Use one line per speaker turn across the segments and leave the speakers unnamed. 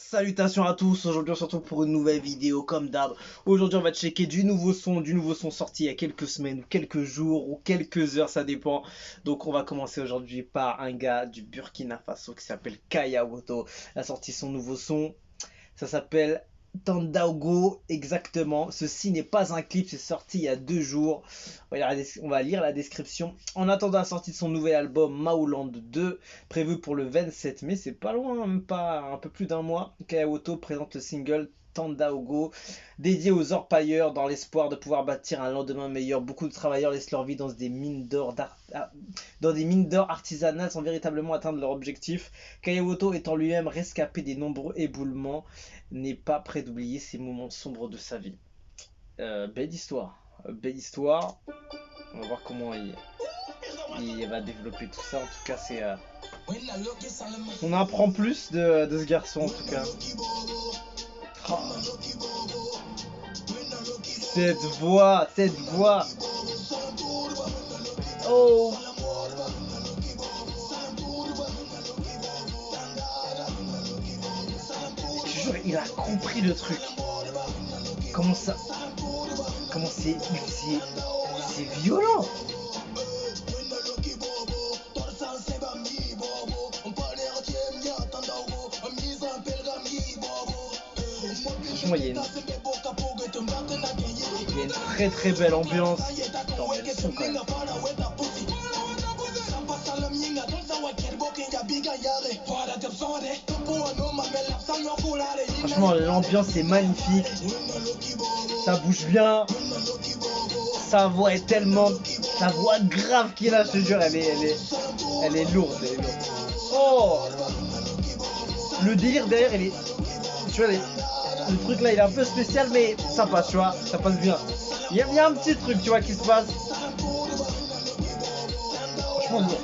Salutations à tous, aujourd'hui on se retrouve pour une nouvelle vidéo comme d'hab. Aujourd'hui on va checker du nouveau son sorti il y a quelques semaines, quelques jours ou quelques heures, ça dépend. Donc on va commencer aujourd'hui par un gars du Burkina Faso qui s'appelle Kaya Woto. Il a sorti son nouveau son, ça s'appelle Tandaogo exactement. Ceci n'est pas un clip, c'est sorti il y a 2 jours. On va lire la description. En attendant la sortie de son nouvel album Maouland 2, prévu pour le 27 mai, c'est pas loin, même pas un peu plus d'un mois, Kaya Woto présente le single Tandaogo, dédié aux orpailleurs dans l'espoir de pouvoir bâtir un lendemain meilleur. Beaucoup de travailleurs laissent leur vie dans des mines d'or artisanales sans véritablement atteindre leur objectif. Kaya Woto étant lui-même rescapé des nombreux éboulements, n'est pas prêt d'oublier ces moments sombres de sa vie. Belle histoire. Belle histoire. On va voir comment il va développer tout ça. En tout cas, c'est on apprend plus de ce garçon en tout cas. Oh. Cette voix. Oh. Je te jure, il a compris le truc. Comment ça? Comment c'est violent. Franchement, il y a une très très belle ambiance. Attends, mais le son quand même. Franchement, l'ambiance est magnifique. Ça bouge bien. Sa voix est tellement... Sa voix grave qu'il a, je te jure, elle est lourde. Oh, le délire derrière, il est... Tu vois, le truc là, il est un peu spécial, mais ça passe, tu vois. Ça passe bien. Il y a un petit truc, tu vois, qui se passe. Franchement, bon.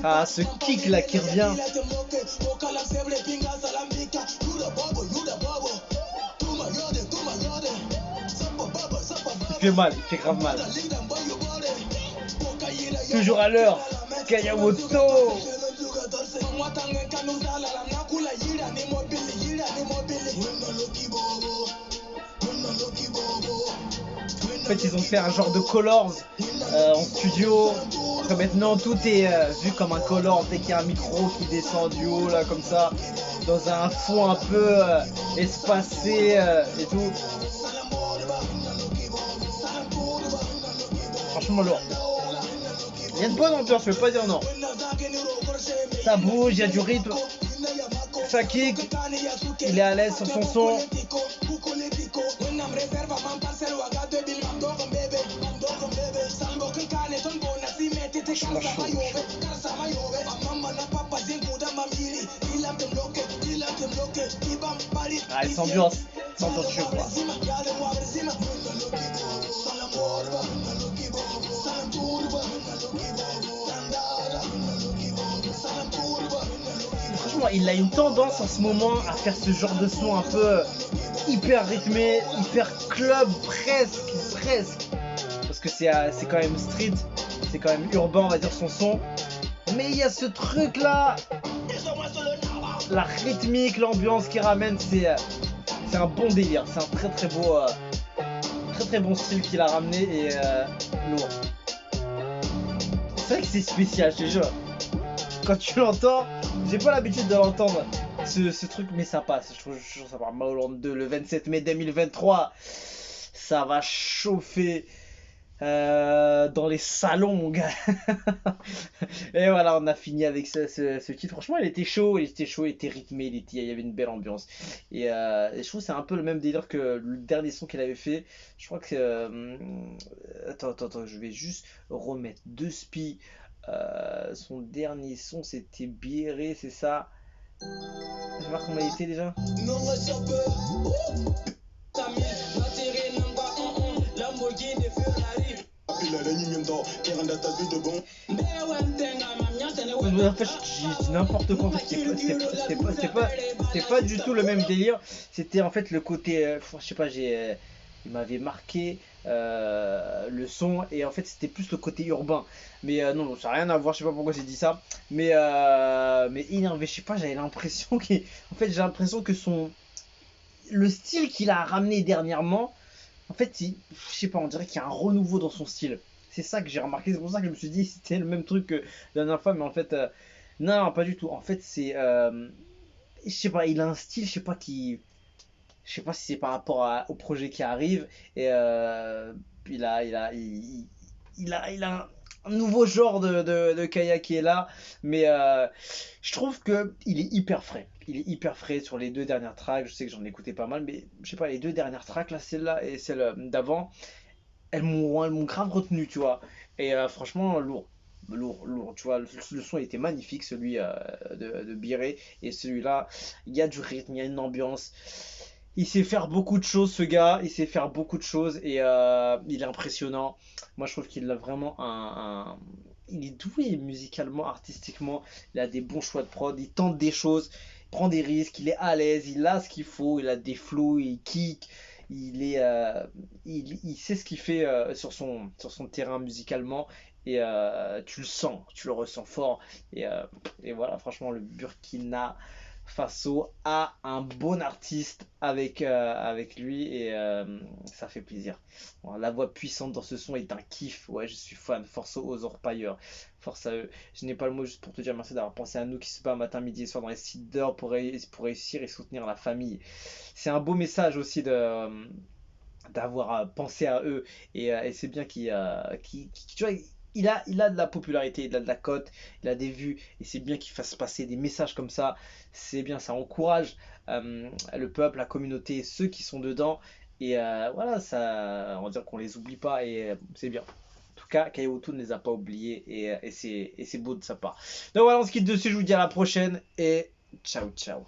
Ah, ce kick là qui revient. Il fait mal, il fait grave mal. Toujours à l'heure, Kaya Woto. En fait, ils ont fait un genre de colors en studio. Que maintenant tout est vu comme un color dès qu'il y a un micro qui descend du haut là comme ça, dans un fond un peu espacé et tout. Franchement lourd. Il y a une bonne ambiance, je veux pas dire non. Ça bouge, il y a du rythme. Ça kick. Il est à l'aise sur son son. Franchement chaud. Ah, il s'ambiance chaud quoi. Franchement, il a une tendance en ce moment à faire ce genre de son un peu hyper rythmé, hyper club, presque. Parce que c'est quand même street, c'est quand même urbain, on va dire son son. Mais il y a ce truc là, la rythmique, l'ambiance qui ramène, c'est un bon délire. C'est un très bon style qu'il a ramené et lourd. C'est vrai que c'est spécial, je te jure. Quand tu l'entends, j'ai pas l'habitude de l'entendre ce truc, mais ça passe. Je trouve ça va. Maouland 2 le 27 mai 2023, ça va chauffer dans les salons, mon gars. Et voilà, on a fini avec ce titre. Franchement, il était chaud, il était rythmé, il y avait une belle ambiance. Et je trouve que c'est un peu le même délire que le dernier son qu'il avait fait. Je crois que attends, je vais juste remettre 2 spies. Son dernier son c'était Bierré, c'est ça. Je vais voir comment il était déjà. En fait, je dis n'importe quoi. C'était pas du tout le même délire. C'était en fait le côté, je sais pas, il m'avait marqué le son, et en fait c'était plus le côté urbain. Mais non, non, ça n'a rien à voir, je sais pas pourquoi j'ai dit ça. Mais énervé, je sais pas, j'avais l'impression qu'il. En fait, j'ai l'impression que le style qu'il a ramené dernièrement, en fait, je sais pas, on dirait qu'il y a un renouveau dans son style. C'est ça que j'ai remarqué, c'est pour ça que je me suis dit c'était le même truc que la dernière fois, mais en fait, non, pas du tout. En fait, je sais pas, il a un style, je sais pas je sais pas si c'est par rapport au projet qui arrive, et il a un nouveau genre de Kaya qui est là, mais je trouve que il est hyper frais. Il est hyper frais sur les deux dernières tracks. Je sais que j'en ai écouté pas mal, mais je sais pas, les deux dernières tracks, là, celle-là et celle d'avant, elles m'ont grave retenu, tu vois. Et franchement, lourd. Lourd, lourd, tu vois, le son était magnifique, celui de Biré, et celui-là, il y a du rythme, il y a une ambiance. Il sait faire beaucoup de choses, ce gars, il sait faire beaucoup de choses, et il est impressionnant. Moi, je trouve qu'il a vraiment il est doué musicalement, artistiquement, il a des bons choix de prod, il tente des choses, il prend des risques, il est à l'aise, il a ce qu'il faut, il a des flows, il kick, il est, il sait ce qu'il fait sur son terrain musicalement, et tu le sens, tu le ressens fort, et, euh, et voilà, franchement, le Burkina Faso a un bon artiste avec lui, et ça fait plaisir. Bon, la voix puissante dans ce son est un kiff, ouais, je suis fan, force aux orpailleurs, force à eux. Je n'ai pas le mot juste pour te dire merci d'avoir pensé à nous qui se bat matin, midi et soir dans les sites d'heures pour réussir et soutenir la famille. C'est un beau message aussi d'avoir pensé à eux, et c'est bien tu vois, il a de la popularité, il a de la cote, il a des vues, et c'est bien qu'il fasse passer des messages comme ça. C'est bien, ça encourage le peuple, la communauté, ceux qui sont dedans, et voilà, ça, on va dire qu'on les oublie pas, et c'est bien. En tout cas, Kaiotu ne les a pas oubliés, et c'est beau de sa part. Donc voilà, on se quitte dessus, je vous dis à la prochaine, et ciao ciao.